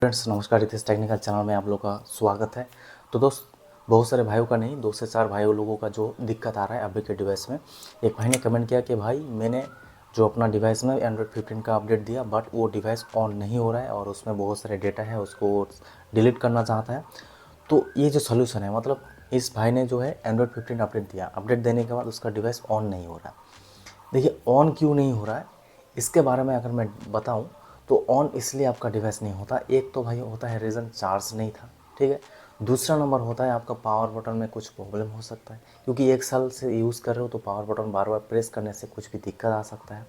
Friends नमस्कार, Ritesh technical channel में आप लोग का स्वागत है। तो दोस्त, बहुत सारे भाइयों का नहीं, 2 से 4 भाइयों लोगों का जो दिक्कत आ रहा है अभी के डिवाइस में। एक भाई ने कमेंट किया कि भाई मैंने जो अपना डिवाइस में एंड्रॉयड 15 का अपडेट दिया, बट वो डिवाइस ऑन नहीं हो रहा है और उसमें बहुत सारे डेटा है, उसको डिलीट करना चाहता है। तो ये जो सोल्यूशन है, मतलब इस भाई ने जो है एंड्रॉयड 15 अपडेट दिया, अपडेट देने के बाद उसका डिवाइस ऑन नहीं हो रहा। देखिए, ऑन क्यों नहीं हो रहा है इसके बारे में अगर मैं बताऊं तो ऑन इसलिए आपका डिवाइस नहीं होता। एक तो भाई होता है रीज़न चार्ज नहीं था, ठीक है। दूसरा नंबर होता है आपका पावर बटन में कुछ प्रॉब्लम हो सकता है, क्योंकि 1 साल से यूज़ कर रहे हो तो पावर बटन बार बार प्रेस करने से कुछ भी दिक्कत आ सकता है।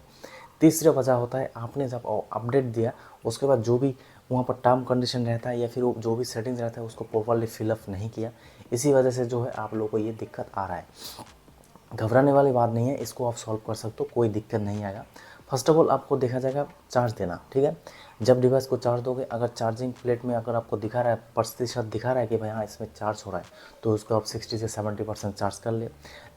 तीसरी वजह होता है आपने जब अपडेट दिया उसके बाद जो भी वहाँ पर टर्म कंडीशन रहता है या फिर जो भी सेटिंग्स रहता है उसको प्रॉपरली फिलअप नहीं किया। इसी वजह से जो है आप लोगों को ये दिक्कत आ रहा है। घबराने वाली बात नहीं है, इसको आप सॉल्व कर सकते हो, कोई दिक्कत नहीं आएगा। फर्स्ट ऑफ ऑल आपको देखा जाएगा चार्ज देना, ठीक है। जब डिवाइस को चार्ज दोगे, अगर चार्जिंग प्लेट में अगर आपको दिखा रहा है, प्रतिशत दिखा रहा है कि भाई हाँ इसमें चार्ज हो रहा है, तो उसको आप 60 से 70% चार्ज कर ले।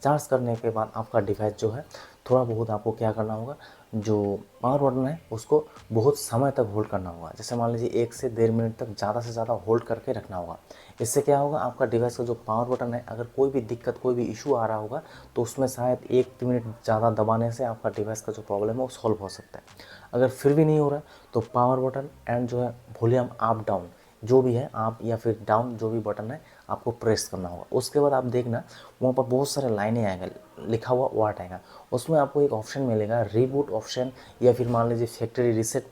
चार्ज करने के बाद आपका डिवाइस जो है थोड़ा बहुत आपको क्या करना होगा, जो पावर बटन है उसको बहुत समय तक होल्ड करना होगा। जैसे मान लीजिए 1 से 1.5 मिनट तक ज़्यादा से ज़्यादा होल्ड करके रखना होगा। इससे क्या होगा, आपका डिवाइस का जो पावर बटन है, अगर कोई भी दिक्कत कोई भी इशू आ रहा होगा तो उसमें शायद 1 मिनट ज़्यादा दबाने से आपका डिवाइस का जो प्रॉब्लम है वो सॉल्व हो सकता है। अगर फिर भी नहीं हो रहा तो पावर बटन एंड जो है वॉल्यूम अप डाउन जो भी है, आप या फिर डाउन जो भी बटन है आपको प्रेस करना होगा। उसके बाद आप देखना वहाँ पर बहुत सारे लाइनें आएगा, लिखा हुआ वाट आएगा। उसमें आपको एक ऑप्शन मिलेगा रीबूट ऑप्शन, या फिर मान लीजिए फैक्ट्री रीसेट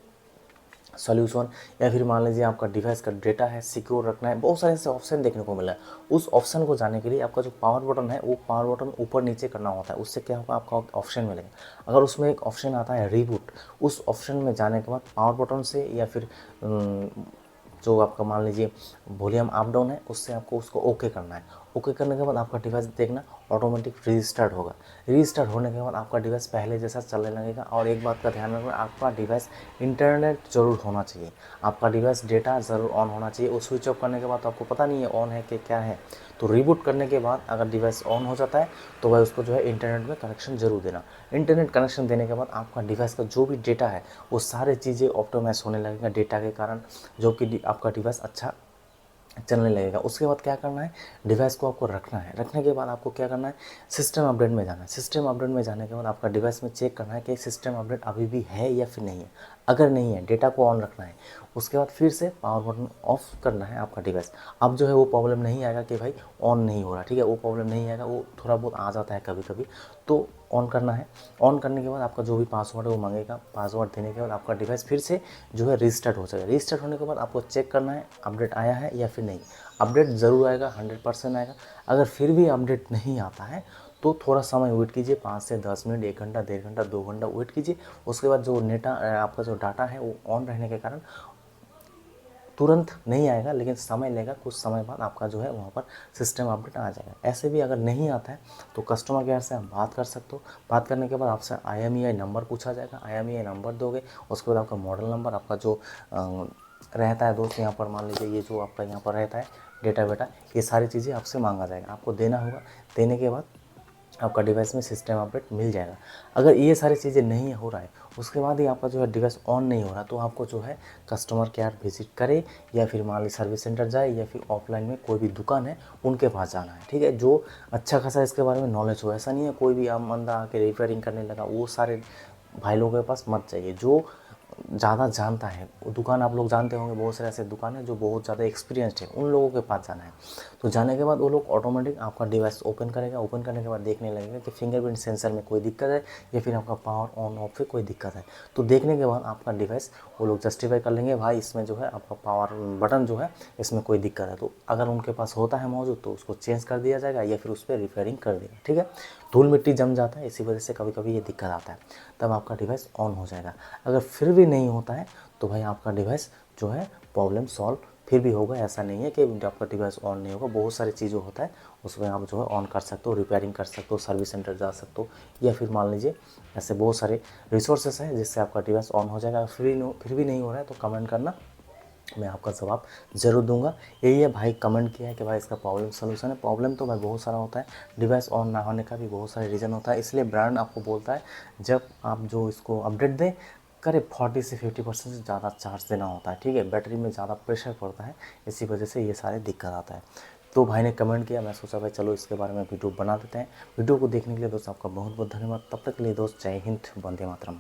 सॉल्यूशन, या फिर मान लीजिए आपका डिवाइस का डेटा है सिक्योर रखना है। बहुत सारे ऐसे ऑप्शन देखने को मिला है। उस ऑप्शन को जाने के लिए आपका जो पावर बटन है वो पावर बटन ऊपर नीचे करना होता है। उससे क्या होगा, आपका ऑप्शन मिलेगा। अगर उसमें एक ऑप्शन आता है रीबूट, उस ऑप्शन में जाने के बाद पावर बटन से या फिर जो आपका मान लीजिए वॉल्यूम अप डाउन है उससे आपको उसको ओके करना है। ओके करने के बाद आपका डिवाइस देखना ऑटोमेटिक रीस्टार्ट होगा। रीस्टार्ट होने के बाद आपका डिवाइस पहले जैसा चलने लगेगा। और एक बात का ध्यान रखना, आपका डिवाइस इंटरनेट ज़रूर होना चाहिए, आपका डिवाइस डेटा ज़रूर ऑन होना चाहिए। वो स्विच ऑफ करने के बाद तो आपको पता नहीं है ऑन है कि क्या है। तो रीबूट करने के बाद अगर डिवाइस ऑन हो जाता है तो वह उसको जो है इंटरनेट में कनेक्शन ज़रूर देना। इंटरनेट कनेक्शन देने के बाद आपका डिवाइस का जो भी डेटा है वो सारी चीज़ें ऑप्टिमाइज होने लगेगा डेटा के कारण, जो कि आपका डिवाइस अच्छा चलने लगेगा। उसके बाद क्या करना है, डिवाइस को आपको रखना है। रखने के बाद आपको क्या करना है, सिस्टम अपडेट में जाना है। सिस्टम अपडेट में जाने के बाद आपका डिवाइस में चेक करना है कि सिस्टम अपडेट अभी भी है या फिर नहीं है। अगर नहीं है, डेटा को ऑन रखना है। उसके बाद फिर से पावर बटन ऑफ करना है आपका डिवाइस। अब जो है वो प्रॉब्लम नहीं आएगा कि भाई ऑन नहीं हो रहा, ठीक है। वो प्रॉब्लम नहीं आएगा, वो थोड़ा बहुत आ जाता है कभी कभी। तो ऑन करना है। ऑन करने के बाद आपका जो भी पासवर्ड है वो मांगेगा। पासवर्ड देने के बाद आपका डिवाइस फिर से जो है रीस्टार्ट हो जाएगा। रीस्टार्ट होने के बाद आपको चेक करना है अपडेट आया है या फिर नहीं। अपडेट ज़रूर आएगा, 100% आएगा। अगर फिर भी अपडेट नहीं आता है तो थोड़ा समय वेट कीजिए, 5 से 10 मिनट, 1 घंटा, 1.5 घंटा, 2 घंटा वेट कीजिए। उसके बाद जो आपका जो डाटा है वो ऑन रहने के कारण तुरंत नहीं आएगा, लेकिन समय लेगा। कुछ समय बाद आपका जो है वहाँ पर सिस्टम अपडेट आ जाएगा। ऐसे भी अगर नहीं आता है तो कस्टमर केयर से आप बात कर सकते हो। बात करने के बाद आपसे IMEI नंबर पूछा जाएगा। IMEI नंबर दोगे, उसके बाद आपका मॉडल नंबर, आपका जो रहता है दोस्त यहाँ पर, मान लीजिए ये जो आपका यहाँ पर रहता है डेटा वेटा, ये सारी चीज़ें आपसे मांगा जाएगा, आपको देना होगा। देने के बाद आपका डिवाइस में सिस्टम अपडेट मिल जाएगा। अगर ये सारी चीज़ें नहीं हो रहा है उसके बाद ही आपका जो है डिवाइस ऑन नहीं हो रहा, तो आपको जो है कस्टमर केयर विजिट करे, या फिर मान लीजिए सर्विस सेंटर जाए, या फिर ऑफलाइन में कोई भी दुकान है उनके पास जाना है, ठीक है। जो अच्छा खासा इसके बारे में नॉलेज हो। ऐसा नहीं है कोई भी आम बंदा आके रिपेयरिंग करने लगा, वो सारे भाई लोगों के पास मत जाइए। जो ज़्यादा जानता है वो दुकान, आप लोग जानते होंगे बहुत सारे ऐसे दुकान है जो बहुत ज़्यादा एक्सपीरियंस्ड है, उन लोगों के पास जाना है। तो जाने के बाद वो लोग ऑटोमेटिक आपका डिवाइस ओपन करेगा। ओपन करने के बाद देखने लगेगा कि फिंगरप्रिंट सेंसर में कोई दिक्कत है या फिर आपका पावर ऑन ऑफ पे कोई दिक्कत है। तो देखने के बाद आपका डिवाइस वो लोग जस्टिफाई कर लेंगे, भाई इसमें जो है आपका पावर बटन जो है इसमें कोई दिक्कत है। तो अगर उनके पास होता है मौजूद तो उसको चेंज कर दिया जाएगा या फिर उस पर रिपेयरिंग कर देगा, ठीक है। धूल मिट्टी जम जाता है, इसी वजह से कभी कभी ये दिक्कत आता है। तब आपका डिवाइस ऑन हो जाएगा। अगर फिर भी नहीं होता है तो भाई आपका डिवाइस जो है प्रॉब्लम सॉल्व फिर भी होगा। ऐसा नहीं है कि आपका डिवाइस ऑन नहीं होगा, बहुत सारी चीज़ें होता है उसमें आप जो है ऑन कर सकते हो, रिपेयरिंग कर सकते हो, सर्विस सेंटर जा सकते हो, या फिर मान लीजिए ऐसे बहुत सारे रिसोर्सेस हैं जिससे आपका डिवाइस ऑन हो जाएगा। फिर भी नहीं हो रहा है तो कमेंट करना, मैं आपका जवाब ज़रूर दूंगा। यही है भाई, कमेंट किया है कि भाई इसका प्रॉब्लम सोल्यूशन है। प्रॉब्लम तो भाई बहुत सारा होता है, डिवाइस ऑन ना होने का भी बहुत सारे रीज़न होता है। इसलिए ब्रांड आपको बोलता है जब आप जो इसको अपडेट दें करीब 40 से 50% से ज़्यादा चार्ज देना होता है, ठीक है। बैटरी में ज़्यादा प्रेशर पड़ता है, इसी वजह से ये सारे दिक्कत आता है। तो भाई ने कमेंट किया, मैं सोचा भाई चलो इसके बारे में वीडियो बना देते हैं। वीडियो को देखने के लिए दोस्त आपका बहुत बहुत धन्यवाद। तब तक के लिए दोस्त जय हिंद, वंदे मातरम।